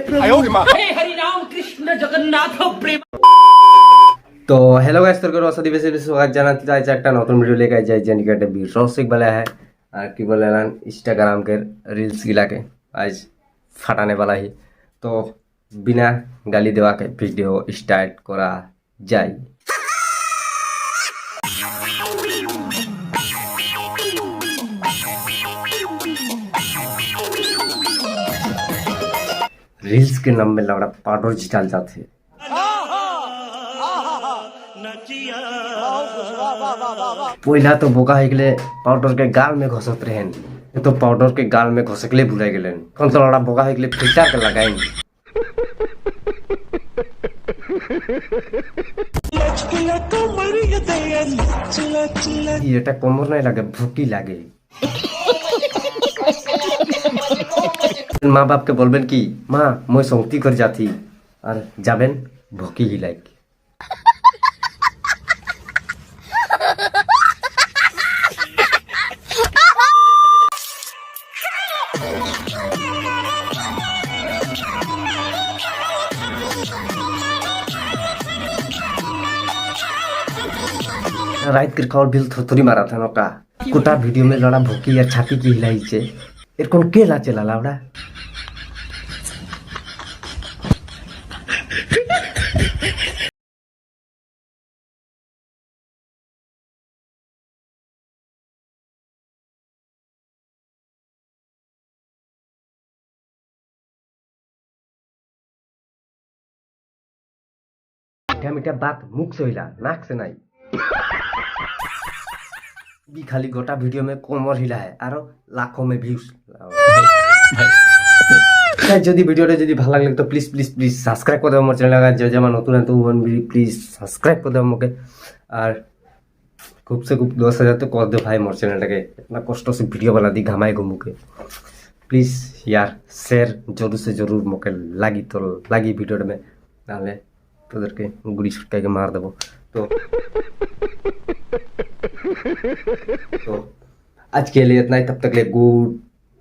हे हरि राम कृष्ण जगन्नाथ प्रेम। তো hello guys, তোর অসাদি বেশি বেশি স্বাগত জানাতে চাইছি একটা নতুন ভিডিও লেকে যাই যেন একটা রসিক वाला है আর কি বলে না इंस्टाग्राम के रील्स गिला के आज ফাটানে वाला ही तो बिना गाली देवा के वीडियो स्टार्ट करा যায়। रील्स के नाम में लौड़ा पाउडर डाल जाते हैं। पहला तो बोका है गले पाउडर के गाल में घसत रहेन, ये तो पाउडर के गाल में घसकले भुलाए गेलन। कौन तो लड़ा बोका है गले फिल्टर के लगाइन। ये टा कोमर नहीं लगे, भूकी लागे। माँ बाप के बोलबेन की माँ मैं संगति कर जाती और जाबेन भूकी ही लाइक। रात के कॉल बिल थोड़ी मारा था नौका कुटा वीडियो में लड़ा भूकी या छाती की हिलाई छे एर कौन के लाचे ला लावड़ा। मीठा मीठा बात मुख से हिला नाक से नहीं। भी खाली गोटा वीडियो में कोमर हिला है और लाखों में व्यूज। যদি ভিডিওটা যদি ভালো লাগে তো প্লিজ প্লিজ প্লিজ সাবস্ক্রাইব করে দাও আমার চ্যানেল। যে যেমন নতুন है तो प्लीज सब्सक्राइब कर दो मुझे और खूब से खूब 10,000 तो कर दो भाई मोर चैनल के इतना कष्ट से वीडियो बना दी घामाए घूमू के। प्लीज यार शेयर जरूर से जरूर मुझे लगी तो लगी वीडियो में ना তোদেরকে গুড়ি ছুটকাইকে মার দেবো। तो आज के लिए इतना ही, तब तक ले गुड